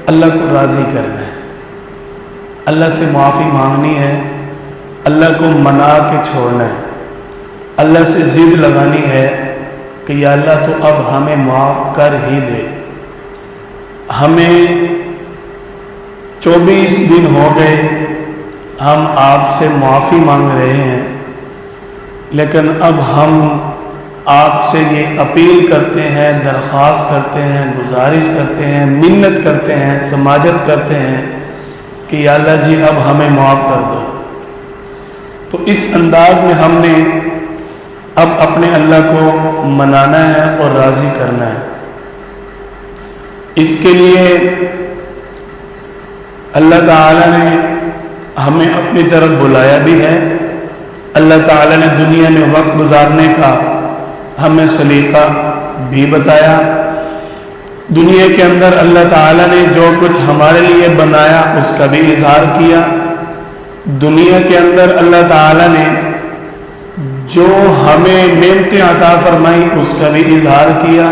اللہ کو راضی کرنا ہے، اللہ سے معافی مانگنی ہے، اللہ کو منا کے چھوڑنا ہے، اللہ سے ضد لگانی ہے کہ یا اللہ تو اب ہمیں معاف کر ہی دے۔ ہمیں 24 دن ہو گئے ہم آپ سے معافی مانگ رہے ہیں، لیکن اب ہم آپ سے یہ اپیل کرتے ہیں، درخواست کرتے ہیں، گزارش کرتے ہیں، منت کرتے ہیں، سماجت کرتے ہیں کہ یا اللہ جی اب ہمیں معاف کر دو۔ تو اس انداز میں ہم نے اب اپنے اللہ کو منانا ہے اور راضی کرنا ہے۔ اس کے لیے اللہ تعالیٰ نے ہمیں اپنی طرف بلایا بھی ہے۔ اللہ تعالیٰ نے دنیا میں وقت گزارنے کا ہمیں سلیقہ بھی بتایا۔ دنیا کے اندر اللہ تعالیٰ نے جو کچھ ہمارے لیے بنایا اس کا بھی اظہار کیا۔ دنیا کے اندر اللہ تعالیٰ نے جو ہمیں نعمتیں عطا فرمائی اس کا بھی اظہار کیا،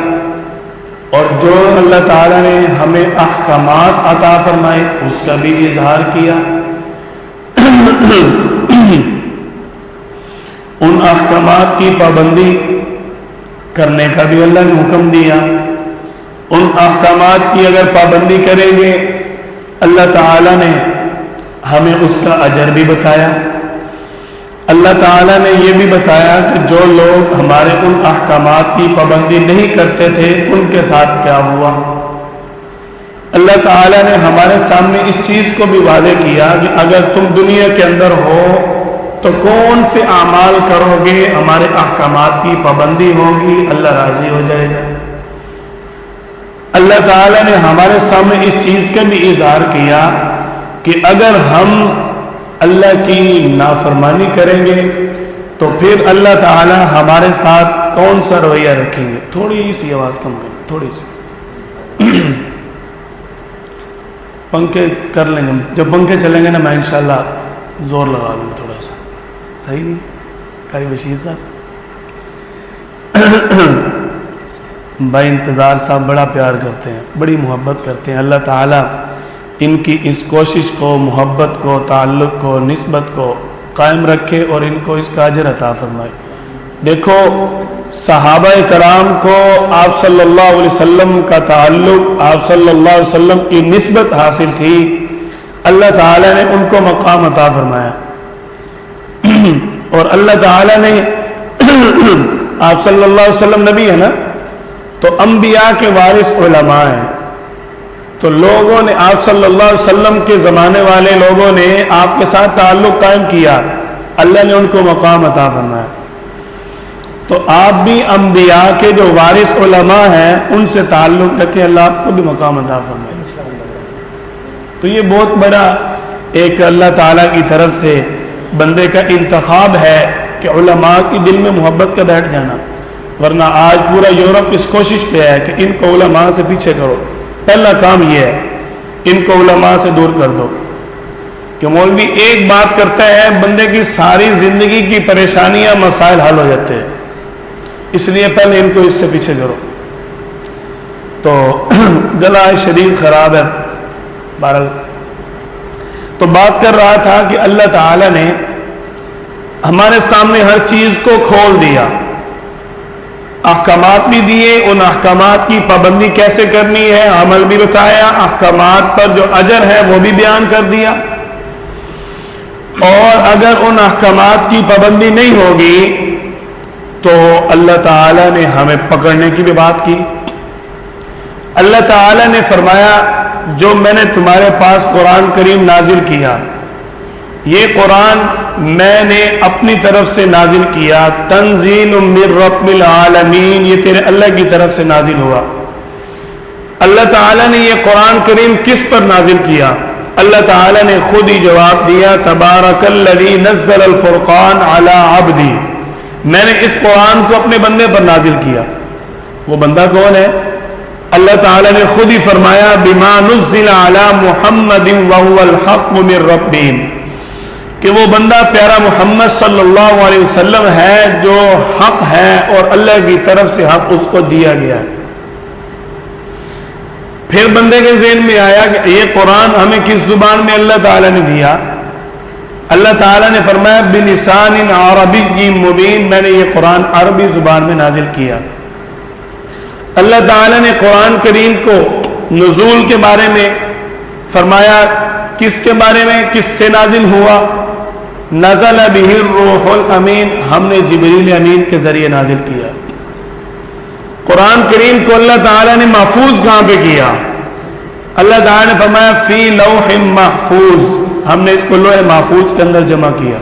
اور جو اللہ تعالیٰ نے ہمیں احکامات عطا فرمائے اس کا بھی اظہار کیا۔ ان احکامات کی پابندی کرنے کا بھی اللہ نے حکم دیا۔ ان احکامات کی اگر پابندی کریں گے اللہ تعالیٰ نے ہمیں اس کا اجر بھی بتایا۔ اللہ تعالیٰ نے یہ بھی بتایا کہ جو لوگ ہمارے ان احکامات کی پابندی نہیں کرتے تھے ان کے ساتھ کیا ہوا۔ اللہ تعالیٰ نے ہمارے سامنے اس چیز کو بھی واضح کیا کہ اگر تم دنیا کے اندر ہو تو کون سے اعمال کرو گے، ہمارے احکامات کی پابندی ہوگی، اللہ راضی ہو جائے گا۔ اللہ تعالیٰ نے ہمارے سامنے اس چیز کا بھی اظہار کیا کہ اگر ہم اللہ کی نافرمانی کریں گے تو پھر اللہ تعالیٰ ہمارے ساتھ کون سا رویہ رکھیں گے۔ تھوڑی سی آواز کم کریں، تھوڑی سی پنکھے کر لیں گے، جب پنکھے چلیں گے نا میں انشاءاللہ زور لگا لوں گا تھوڑا سا، صحیح نہیں؟ قاری بشیر صاحب بھائی انتظار صاحب بڑا پیار کرتے ہیں، بڑی محبت کرتے ہیں۔ اللہ تعالیٰ ان کی اس کوشش کو، محبت کو، تعلق کو، نسبت کو قائم رکھے اور ان کو اس کا اجر عطا فرمائے۔ دیکھو صحابہ کرام کو آپ صلی اللہ علیہ وسلم کا تعلق، آپ صلی اللہ علیہ وسلم کی نسبت حاصل تھی، اللہ تعالیٰ نے ان کو مقام عطا فرمایا۔ اور اللہ تعالیٰ نے آپ صلی اللہ علیہ وسلم نبی ہے نا، تو انبیاء کے وارث علماء ہیں، تو لوگوں نے آپ صلی اللہ علیہ وسلم کے زمانے والے لوگوں نے آپ کے ساتھ تعلق قائم کیا، اللہ نے ان کو مقام عطا فرمایا۔ تو آپ بھی انبیاء کے جو وارث علماء ہیں ان سے تعلق رکھیں، اللہ آپ کو بھی مقام عطا فرمائے۔ تو یہ بہت بڑا ایک اللہ تعالیٰ کی طرف سے بندے کا انتخاب ہے کہ علماء کی دل میں محبت کا بیٹھ جانا، ورنہ آج پورا یورپ اس کوشش پہ ہے کہ ان کو علماء سے پیچھے کرو۔ پہلا کام یہ ہے ان کو علماء سے دور کر دو، کہ مولوی ایک بات کرتا ہے بندے کی ساری زندگی کی پریشانیاں مسائل حل ہو جاتے ہیں، اس لیے پہلے ان کو اس سے پیچھے کرو۔ تو گلا شدید خراب ہے، بہرحال تو بات کر رہا تھا کہ اللہ تعالیٰ نے ہمارے سامنے ہر چیز کو کھول دیا، احکامات بھی دیے، ان احکامات کی پابندی کیسے کرنی ہے عمل بھی بتایا، احکامات پر جو اجر ہے وہ بھی بیان کر دیا، اور اگر ان احکامات کی پابندی نہیں ہوگی تو اللہ تعالیٰ نے ہمیں پکڑنے کی بھی بات کی۔ اللہ تعالیٰ نے فرمایا جو میں نے تمہارے پاس قرآن کریم نازل کیا، یہ قرآن میں نے اپنی طرف سے نازل کیا، تنزیل من رب العالمین، یہ تیرے اللہ کی طرف سے نازل ہوا۔ اللہ تعالیٰ نے یہ قرآن کریم کس پر نازل کیا؟ اللہ تعالیٰ نے خود ہی جواب دیا، تبارک الذی نزل الفرقان علی عبدی، میں نے اس قرآن کو اپنے بندے پر نازل کیا۔ وہ بندہ کون ہے؟ اللہ تعالیٰ نے خود ہی فرمایا بما نزل علی محمد وهو الحق من ربهم، کہ وہ بندہ پیارا محمد صلی اللہ علیہ وسلم ہے جو حق ہے اور اللہ کی طرف سے حق اس کو دیا گیا ہے۔ پھر بندے کے ذہن میں آیا کہ یہ قرآن ہمیں کس زبان میں اللہ تعالیٰ نے دیا؟ اللہ تعالیٰ نے فرمایا بلسان عربی مبین، میں نے یہ قرآن عربی زبان میں نازل کیا۔ اللہ تعالیٰ نے قرآن کریم کو نزول کے بارے میں فرمایا، کس کے بارے میں، کس سے نازل ہوا؟ نزل بہ الروح الامین، ہم نے جبریل امین کے ذریعے نازل کیا۔ قرآن کریم کو اللہ تعالیٰ نے محفوظ کہاں پہ کیا؟ اللہ تعالیٰ نے فرمایا فی لوح محفوظ، ہم نے اس کو لوح محفوظ کے اندر جمع کیا۔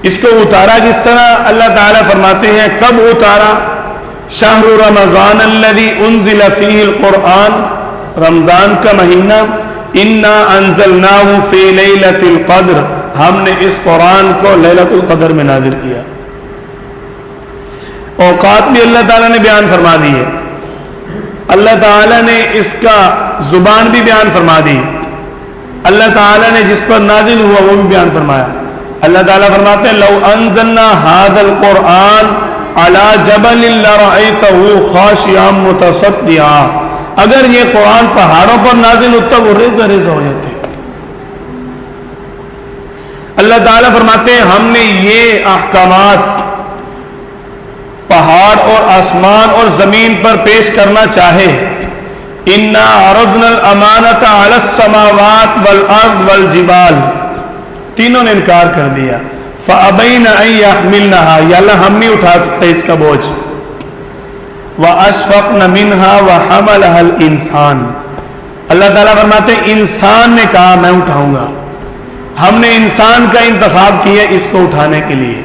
اس کو اتارا جس طرح اللہ تعالیٰ فرماتے ہیں کب اتارا؟ شہر رمضان الذی انزل فیہ القرآن، رمضان کا مہینہ، انا انزلناہ فی لیلۃ القدر، ہم نے اس قرآن کو لیلۃ القدر میں نازل کیا۔ اوقات بھی اللہ تعالیٰ نے بیان فرما دی ہے، اللہ تعالیٰ نے اس کا زبان بھی بیان فرما دی، اللہ تعالیٰ نے جس پر نازل ہوا وہ بھی بیان فرمایا۔ اللہ تعالیٰ فرماتے ہیں لو انزلنا ھذا القرآن علی جبل لرأیتہ خاشعا متصدعا، اگر یہ قرآن پہاڑوں پر نازل ہوتا وہ ریزہ ریزہ ہو جاتے۔ اللہ تعالیٰ فرماتے ہیں ہم نے یہ احکامات پہاڑ اور آسمان اور زمین پر پیش کرنا چاہے، انا عرضنا الامانۃ علی السماوات والارض والجبال، تینوں نے انکار کر دیا، فابین ان یحملنها، یا اللہ ہم نہیں اٹھا سکتے اس کا بوجھ، واشفقن منها وحملها الانسان، اللہ تعالیٰ فرماتے ہیں انسان نے کہا میں اٹھاؤں گا، ہم نے انسان کا انتخاب کیا اس کو اٹھانے کے لیے۔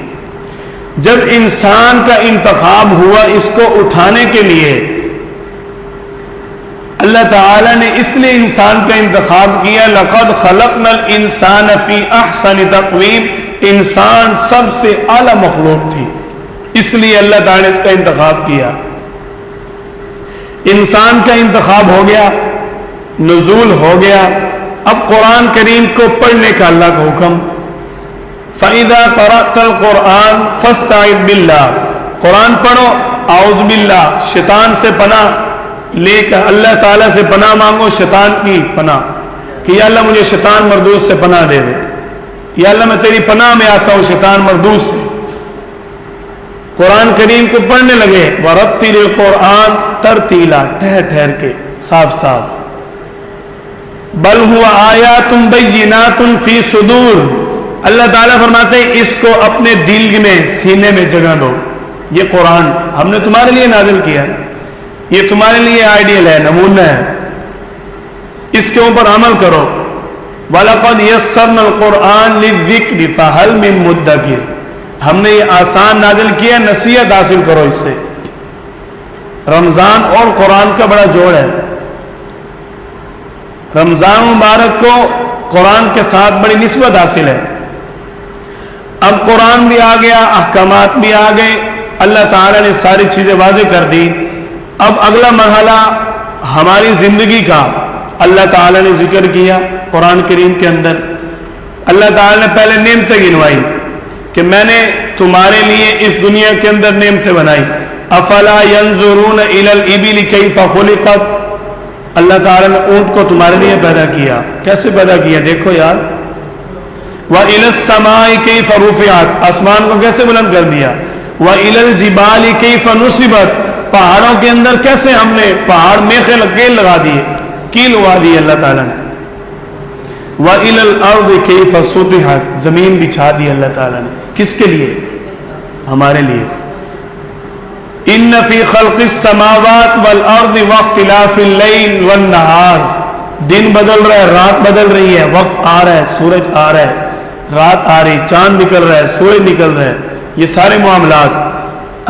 جب انسان کا انتخاب ہوا اس کو اٹھانے کے لیے، اللہ تعالیٰ نے اس لیے انسان کا انتخاب کیا لقد خلقنا الانسان فی احسن تقویم، انسان سب سے اعلیٰ مخلوق تھی، اس لیے اللہ تعالیٰ نے اس کا انتخاب کیا۔ انسان کا انتخاب ہو گیا، نزول ہو گیا، اب قرآن کریم کو پڑھنے کا اللہ کا حکم، فَإِذَا قَرَأْتَ الْقُرْآنَ فَاسْتَعِذْ بِاللَّهِ، قرآن پڑھو، اعوذ باللہ، شیطان سے پناہ لے کر اللہ تعالیٰ سے پناہ مانگو، شیطان کی پناہ کہ یا اللہ مجھے شیطان مردود سے پناہ دے دے، یا اللہ میں تیری پناہ میں آتا ہوں شیطان مردود سے۔ قرآن کریم کو پڑھنے لگے، وَرَتِّلِ الْقُرْآنَ تَرْتِيلًا، ٹھہر ٹھہر کے، صاف صاف، بل هو آیات بینات فی صدور، اللہ تعالیٰ فرماتے ہیں اس کو اپنے دل میں، سینے میں جگہ دو، یہ قرآن ہم نے تمہارے لیے نازل کیا ہے، یہ تمہارے لیے آئیڈیل ہے، نمونہ ہے، اس کے اوپر عمل کرو۔ وَلَقَدْ يَسَّرْنَا الْقُرْآنَ لِلذِّكْرِ فَهَلْ مِن مُدَّكِرٍ، ہم نے یہ آسان نازل کیا، نصیحت حاصل کرو اس سے۔ رمضان اور قرآن کا بڑا جوڑ ہے، رمضان مبارک کو قرآن کے ساتھ بڑی نسبت حاصل ہے۔ اب قرآن بھی آ گیا، احکامات بھی آ گئے، اللہ تعالیٰ نے ساری چیزیں واضح کر دی۔ اب اگلا مرحلہ ہماری زندگی کا اللہ تعالیٰ نے ذکر کیا قرآن کریم کے اندر۔ اللہ تعالیٰ نے پہلے نعمتیں گنوائی کہ میں نے تمہارے لیے اس دنیا کے اندر نعمتیں بنائی۔ افلا ينظرون الى الابل كيف خلقت، اللہ تعالیٰ نے اونٹ کو تمہارے لیے پیدا کیا، کیسے پیدا کیا دیکھو یار۔ وَإِلَى السَّمَاءِ كَيْفَ رُفِعَتْ، آسمان کو کیسے بلند کر دیا۔ وَإِلَى الْجِبَالِ كَيْفَ نُصِبَتْ، پہاڑوں کے اندر کیسے ہم نے پہاڑ میخے کیل لگا دیے، کیل لگا دی اللہ تعالیٰ نے۔ وَإِلَى الْأَرْضِ كَيْفَ سُطِحَتْ، زمین بچھا دی اللہ تعالیٰ نے، کس کے لیے؟ ہمارے لیے۔ ان فی خلق السماوات والارض واختلاف اللیل والنہار، دن بدل رہا ہے، رات بدل رہی ہے، وقت آ رہا ہے، سورج آ رہا ہے، رات آ رہی، چاند نکل رہا ہے، سورج نکل رہا ہے، یہ سارے معاملات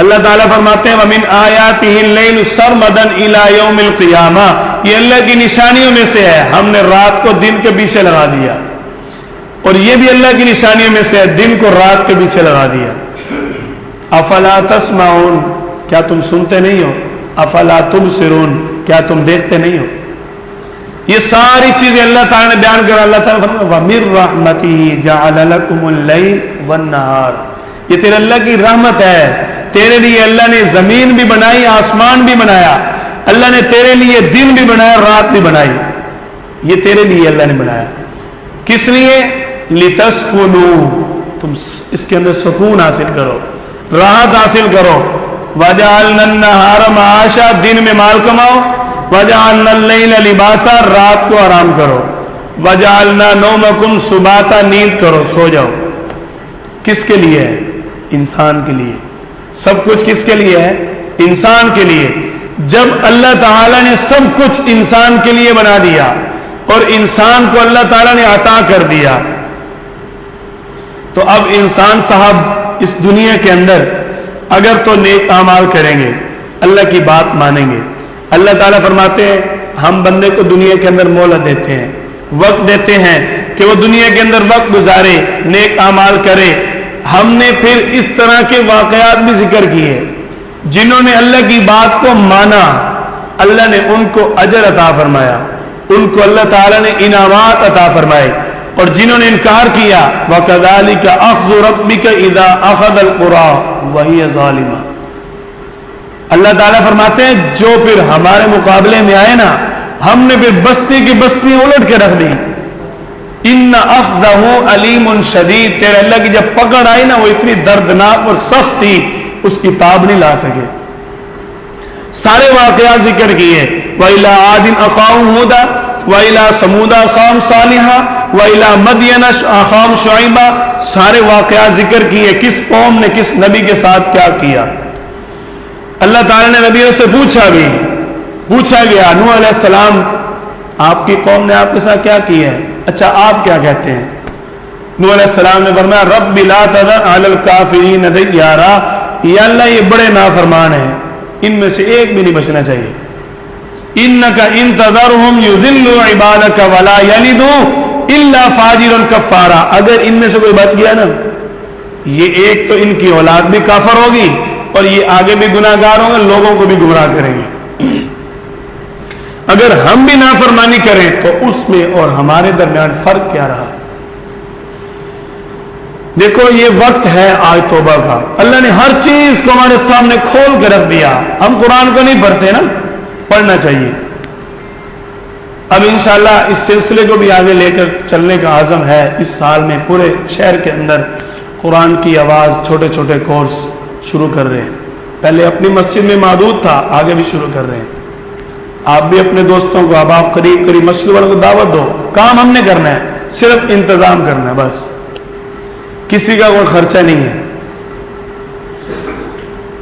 اللہ تعالیٰ فرماتے ہیں وَمِنْ آیَاتِهِ اللَّيْلُ سَرْمَدًا إِلَى يَوْمِ الْقِيَامَةِ، یہ اللہ کی نشانیوں میں سے ہے، ہم نے رات کو دن کے پیچھے لگا دیا، اور یہ بھی اللہ کی نشانیوں میں سے ہے، دن کو رات کے پیچھے لگا دیا۔ افلا تسمعون، کیا تم سنتے نہیں ہو؟ افلا تبصرون، کیا تم دیکھتے نہیں ہو؟ یہ ساری چیزیں اللہ تعالیٰ نے بیان کرا۔ اللہ تعالیٰ فرماتا ہے وَمِن رَحْمَتِهِ جَعَلَ لَكُمُ اللَّيْلَ وَالنَّهَارَ، یہ تیرے اللہ کی رحمت ہے، تیرے لیے اللہ نے زمین بھی بنائی، آسمان بھی بنایا، اللہ نے تیرے لیے دن بھی بنایا، رات بھی بنائی، یہ تیرے لیے اللہ نے بنایا. کس لیے؟ لِتَسْكُنُوا، تم اس کے اندر سکون حاصل کرو، راحت حاصل کرو. وَجَعَلْنَا النَّهَارَ مَعَاشًا، دن میں مال کماؤ. وَجَعَلْنَا اللَّيْلَ لِبَاسًا، رات کو آرام کرو. وَجَعَلْنَا نَوْمَكُمْ سُبَاتًا، نیند کرو، سو جاؤ. کس کے لیے ہے؟ انسان کے لیے. سب کچھ کس کے لیے ہے؟ انسان کے لیے. جب اللہ تعالیٰ نے سب کچھ انسان کے لیے بنا دیا اور انسان کو اللہ تعالیٰ نے عطا کر دیا، تو اب انسان صاحب اس دنیا کے اندر اگر تو نیک اعمال کریں گے، اللہ کی بات مانیں گے. اللہ تعالیٰ فرماتے ہیں ہم بندے کو دنیا کے اندر مہلت دیتے ہیں، وقت دیتے ہیں کہ وہ دنیا کے اندر وقت گزارے، نیک اعمال کرے. ہم نے پھر اس طرح کے واقعات بھی ذکر کیے جنہوں نے اللہ کی بات کو مانا، اللہ نے ان کو اجر عطا فرمایا، ان کو اللہ تعالیٰ نے انعامات عطا فرمائے. اور جنہوں نے انکار کیا وَكَذَلِكَ أَخْذُ رَبِّكَ إِذَا أَخَذَ الْقُرَىٰ وَهِيَ ظَالِمَةٌ. اللہ تعالیٰ فرماتے ہیں جو پھر ہمارے مقابلے میں آئے نا، ہم نے پھر بستی کی بستی الٹ کے رکھ دی. ان اخذہ علیم شدید، تیرے اللہ کی جب پکڑ آئی نا وہ اتنی دردناک اور سخت تھی، اس کی تاب نہیں لا سکے. سارے واقعات ذکر کیے. وَإِلَىٰ عَادٍ أَخَاهُمْ هُودًا وَإِلَىٰ ثَمُودَ أَخَاهُمْ صَالِحًا وَإِلَىٰ مَدْيَنَ أَخَاهُمْ شُعَيْبًا. سارے واقعات ذکر کیے کس قوم نے کس نبی کے ساتھ کیا کیا. اللہ تعالیٰ نے نبیوں سے پوچھا گیا نوح علیہ السلام آپ کی قوم نے آپ کے ساتھ کیا کیا ہے، اچھا آپ کیا کہتے ہیں؟ نوح علیہ السلام نے فرمایا رب لا تذر علی الکافرین دیارا، یا اللہ یہ بڑے نافرمان ہیں، ان میں سے ایک بھی نہیں بچنا چاہیے. انک ان تذرهم یضلوا عبادک ولا یلدوا الا فاجرا کفارا. اگر ان میں سے کوئی بچ گیا نا، یہ ایک تو ان کی اولاد بھی کافر ہوگی اور یہ آگے بھی گناہ گار ہوں گے، لوگوں کو بھی گمراہ کریں گے. اگر ہم بھی نافرمانی کریں تو اس میں اور ہمارے درمیان فرق کیا رہا. دیکھو یہ وقت ہے آج توبہ کا. اللہ نے ہر چیز کو ہمارے سامنے کھول کے رکھ دیا. ہم قرآن کو نہیں پڑھتے نا، پڑھنا چاہیے. اب انشاءاللہ اس سلسلے کو بھی آگے لے کر چلنے کا عزم ہے. اس سال میں پورے شہر کے اندر قرآن کی آواز چھوٹے چھوٹے کورس شروع کر رہے ہیں. پہلے اپنی مسجد میں محدود تھا، آگے بھی شروع کر رہے ہیں. آپ بھی اپنے دوستوں کو، اب آپ قریب مسجد والوں کو دعوت دو. کام ہم نے کرنا ہے، صرف انتظام کرنا ہے بس، کسی کا کوئی خرچہ نہیں ہے.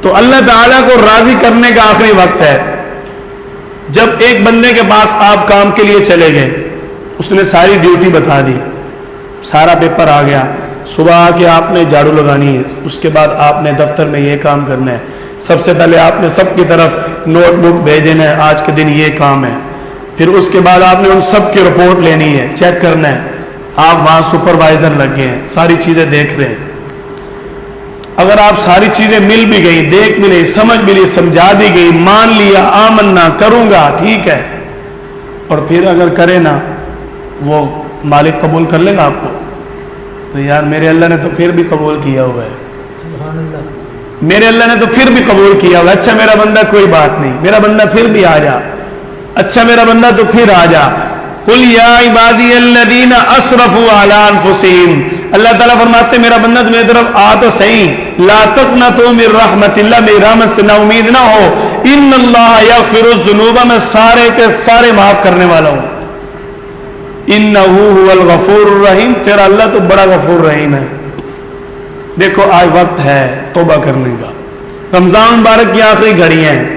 تو اللہ تعالیٰ کو راضی کرنے کا آخری وقت ہے. جب ایک بندے کے پاس آپ کام کے لیے چلے گئے، اس نے ساری ڈیوٹی بتا دی، سارا پیپر آ گیا، صبح آ کے آپ نے جھاڑو لگانی ہے، اس کے بعد آپ نے دفتر میں یہ کام کرنا ہے، سب سے پہلے آپ نے سب کی طرف نوٹ بک بھیجنا ہے، آج کے دن یہ کام ہے، پھر اس کے بعد آپ نے ان سب کی رپورٹ لینی ہے، چیک کرنا ہے. آپ وہاں سپروائزر لگ گئے ہیں، ساری چیزیں دیکھ رہے ہیں. اگر آپ ساری چیزیں مل بھی گئی، دیکھ بھی لی، سمجھ بھی لی، سمجھا دی گئی، مان لیا آمنا کروں گا ٹھیک ہے، اور پھر اگر کرے نا وہ مالک قبول کر لے گا آپ کو، تو یار میرے اللہ نے تو پھر بھی قبول کیا ہوا ہے، سبحان اللہ، میرے اللہ نے تو پھر بھی قبول کیا ہوا. اچھا میرا بندہ کوئی بات نہیں، میرا بندہ پھر بھی آ جا، اچھا میرا بندہ تو پھر آ جا. قل یا عبادی الذین اسرفوا علی انفسہم. اللہ تعالیٰ فرماتے ہیں میرا بندہ تو میری طرف آ تو صحیح. لا تقنطوا من رحمت اللہ، میری رحمت سے نا امید نہ ہو. ان اللہ یغفر الذنوب، میں سارے کے سارے معاف کرنے والا ہوں. انہ هو الغفور الرحیم، تیرا اللہ تو بڑا غفور رحیم ہے. دیکھو آج وقت ہے توبہ کرنے کا. رمضان مبارک کی آخری گھڑیاں ہیں.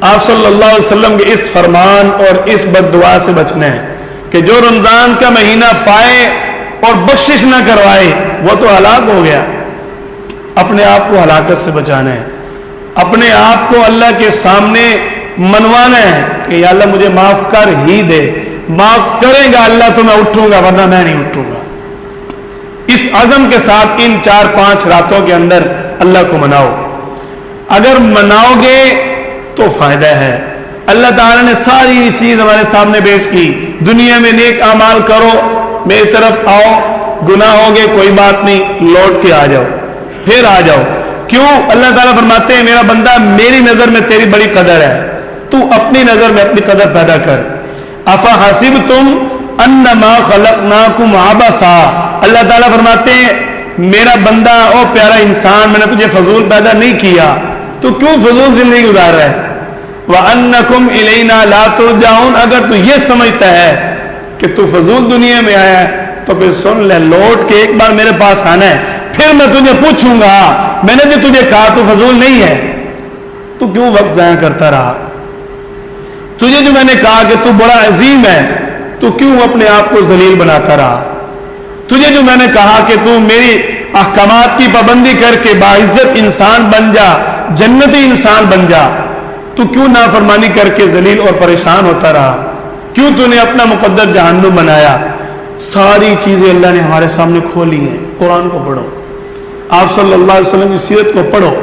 آپ صلی اللہ علیہ وسلم کے اس فرمان اور اس بد دعا سے بچنا ہے کہ جو رمضان کا مہینہ پائے اور بخشش نہ کروائے وہ تو ہلاک ہو گیا. اپنے آپ کو ہلاکت سے بچانا ہے، اپنے آپ کو اللہ کے سامنے منوانا ہے کہ یا اللہ مجھے معاف کر ہی دے. معاف کرے گا اللہ تو میں اٹھوں گا، ورنہ میں نہیں اٹھوں گا. اس عزم کے ساتھ ان 4-5 راتوں کے اندر اللہ کو مناؤ. اگر مناؤ گے تو فائدہ ہے. اللہ تعالیٰ نے ساری چیز ہمارے سامنے پیش کی. دنیا میں نیک اعمال کرو، میری طرف آؤ، گناہ ہوگے کوئی بات نہیں، لوٹ کے آ جاؤ، پھر آ جاؤ. کیوں؟ اللہ تعالیٰ فرماتے ہیں میرا بندہ میری نظر میں تیری بڑی قدر ہے، تو اپنی نظر میں اپنی قدر پیدا کر. افحسبتم انما خلقناکم عبثا, اللہ تعالیٰ فرماتے ہیں میرا بندہ او پیارا انسان, میں نے تجھے فضول پیدا نہیں کیا, تو کیوں فضول زندگی گزار رہا ہے. وَأَنَّكُمْ إِلَيْنَا لَا تُرْجَعُونَ, اگر تو یہ سمجھتا ہے کہ تو فضول دنیا میں آیا ہے تو پھر سن لے, لوٹ کے ایک بار میرے پاس آنا ہے, پھر میں تجھے پوچھوں گا میں نے جو تجھے کہا تو فضول نہیں ہے, تو کیوں وقت ضائع کرتا رہا. تجھے جو میں نے کہا کہ تو بڑا عظیم ہے تو کیوں اپنے آپ کو ذلیل بناتا رہا. تجھے جو میں نے کہا کہ تو میری احکامات کی پابندی کر کے باعزت انسان بن جا, جنتی انسان بن جا, تو کیوں نافرمانی کر کے ذلیل اور پریشان ہوتا رہا. کیوں تو نے اپنا مقدس جہنم بنایا. ساری چیزیں اللہ نے ہمارے سامنے کھولی ہیں. قرآن کو پڑھو, آپ صلی اللہ علیہ وسلم کی سیرت کو پڑھو,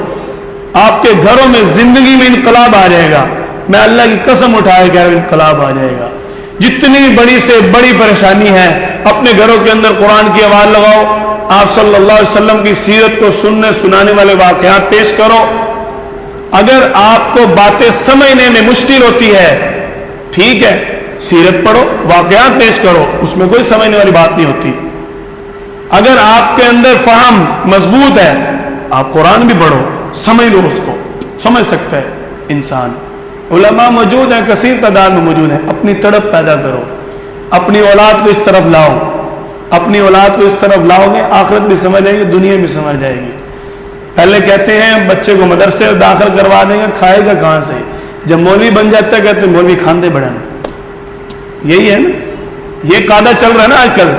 آپ کے گھروں میں زندگی میں انقلاب آ جائے گا. میں اللہ کی قسم اٹھائے کہہ رہا ہوں انقلاب آ جائے گا. جتنی بڑی سے بڑی پریشانی ہے اپنے گھروں کے اندر قرآن کی آواز لگاؤ, آپ صلی اللہ علیہ وسلم کی سیرت کو سننے سنانے والے واقعات پیش کرو. اگر آپ کو باتیں سمجھنے میں مشکل ہوتی ہے ٹھیک ہے, سیرت پڑھو, واقعات پیش کرو, اس میں کوئی سمجھنے والی بات نہیں ہوتی. اگر آپ کے اندر فہم مضبوط ہے آپ قرآن بھی پڑھو, سمجھ لو, اس کو سمجھ سکتا ہے انسان. علماء موجود ہیں, کثیر تعداد میں موجود ہیں. اپنی تڑپ پیدا کرو, اپنی اولاد کو اس طرف لاؤ. اپنی اولاد کو اس طرف لاؤ گے آخرت بھی سمجھ جائے گی, دنیا بھی سمجھ جائے گی. پہلے کہتے ہیں بچے کو مدرسے میں داخل کروا دیں گے, کھائے گا کہاں سے. جب مولوی بن جاتا ہے کہتے ہیں مولوی کھاندے بڑھن. یہی ہے نا, یہ قاعدہ چل رہا ہے نا آج کل,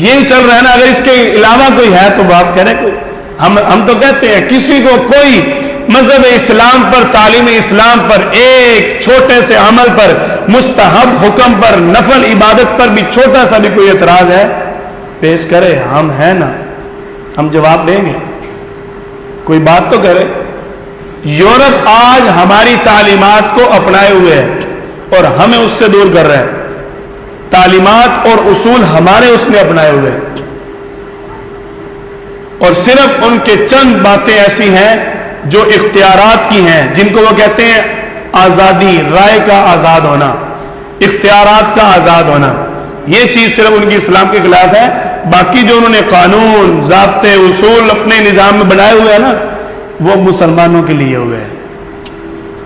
یہی چل رہا ہے نا. اگر اس کے علاوہ کوئی ہے تو بات کریں. کوئی ہم تو کہتے ہیں کسی کو کوئی مذہب اسلام پر, تعلیم اسلام پر, ایک چھوٹے سے عمل پر, مستحب حکم پر, نفل عبادت پر بھی چھوٹا سا بھی کوئی اعتراض ہے پیش کرے, ہم ہیں نا, ہم جواب دیں گے. کوئی بات تو کرے. یورپ آج ہماری تعلیمات کو اپنائے ہوئے ہے اور ہمیں اس سے دور کر رہا ہے. تعلیمات اور اصول ہمارے اس میں اپنائے ہوئے ہیں, اور صرف ان کے چند باتیں ایسی ہیں جو اختیارات کی ہیں, جن کو وہ کہتے ہیں آزادی, رائے کا آزاد ہونا, اختیارات کا آزاد ہونا. یہ چیز صرف ان کی اسلام کے خلاف ہے. باقی جو انہوں نے قانون, ضابطے, اصول اپنے نظام میں بنائے ہوئے ہیں نا, وہ مسلمانوں کے لیے ہوئے ہیں.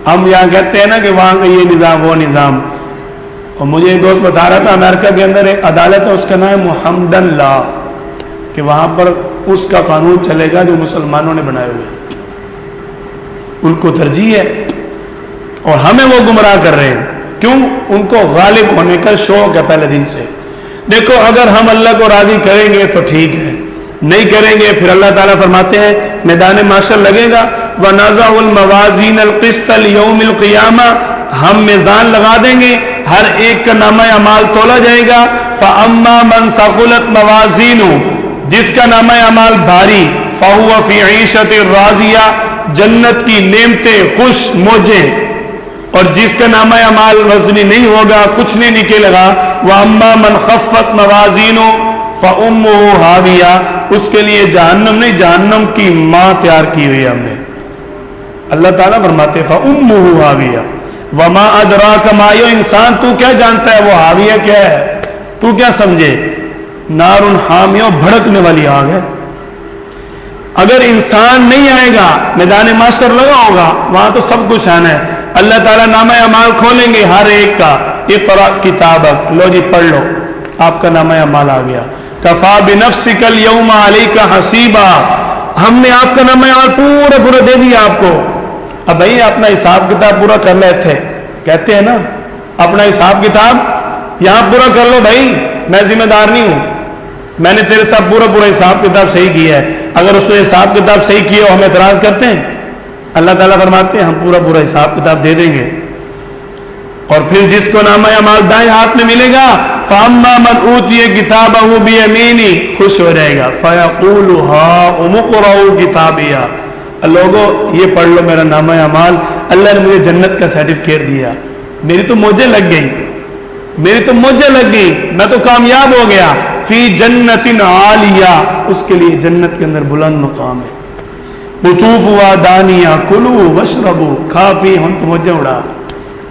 ہم یہاں کہتے ہیں نا کہ وہاں کا یہ نظام وہ نظام. اور مجھے ایک دوست بتا رہا تھا امریکہ کے اندر ایک عدالت ہے, اس کا نام ہے محمدن لا, کہ وہاں پر اس کا قانون چلے گا جو مسلمانوں نے بنائے ہوئے ہیں. ان کو ترجیح ہے اور ہمیں وہ گمراہ کر رہے ہیں. کیوں؟ ان کو غالب ہونے کا شوق ہے پہلے دن سے. دیکھو اگر ہم اللہ کو راضی کریں گے تو ٹھیک ہے, نہیں کریں گے پھر اللہ تعالیٰ فرماتے ہیں میدان محشر لگے گا, وَنَضَعُ الْمَوَازِينَ الْقِسْطَ لِيَوْمِ الْقِيَامَةِ, ہم میزان لگا دیں گے, ہر ایک کا نامہ اعمال تولا جائے گا. فَأَمَّا مَنْ ثَقُلَتْ مَوَازِينُهُ, جس کا نامہ اعمال بھاری, فَهُوَ فِي عِيشَةٍ رَاضِيَةٍ, جنت کی نعمتیں خوش موجیں. اور جس کا نامہ اعمال وزنی نہیں ہوگا, کچھ نہیں نکلے گا, وَأَمَّا مَنْ خَفَّتْ مَوَازِينُهُ فَأُمُّهُ هَاوِيَةٌ, اس کے لیے جہنم نہیں, جہنم کی ماں تیار کی ہوئی ہم نے. اللہ تعالیٰ فرماتے فَأُمُّهُ هَاوِيَةٌ وَمَا أَدْرَاكَ مَا, یہ انسان تو کیا جانتا ہے وہ حاویہ کیا ہے, تو کیا سمجھے. نار حامیہ, بھڑکنے والی آگ ہے. اگر انسان نہیں آئے گا میدان محشر لگا ہوگا, وہاں تو سب کچھ آنا ہے. اللہ تعالیٰ نامہ اعمال کھولیں گے ہر ایک کا, اقرأ کتابک, لو جی پڑھ لو, آپ کا نامہ اعمال آ گیا. کفا بنفسک اليوم علیک حسیبا, ہم نے آپ کا نامہ اعمال پورا دے دیا آپ کو. اب بھائی اپنا حساب کتاب پورا کر لے تھے, کہتے ہیں نا اپنا حساب کتاب یہاں پورا کر لو بھائی, میں ذمہ دار نہیں ہوں, میں نے تیرے ساتھ پورا حساب کتاب صحیح کیا ہے. اگر اس نے حساب کتاب صحیح کیا ہم اعتراض کرتے ہیں. اللہ تعالیٰ فرماتے ہیں ہم پورا حساب کتاب دے دیں گے. اور پھر جس کو نامہ اعمال دائیں ہاتھ میں ملے گا, فَأَمَّا مَنْ أُوتِيَ كِتَابَهُ بِيَمِينِهِ, خوش ہو جائے گا. فَيَقُولُ هَاؤُمُ اقْرَءُوا كِتَابِيَهْ, لوگو یہ پڑھ لو میرا نامہ اعمال, اللہ نے مجھے جنت کا سرٹیفکیٹ دیا, میری تو موجیں لگ گئی, میں تو کامیاب ہو گیا. فی جنت عالیہ, اس کے لیے جنت کے اندر بلند مقام ہے. قطوفها دانیہ, کلوا واشربوا, کھا پی ہم تو موجیں اڑا.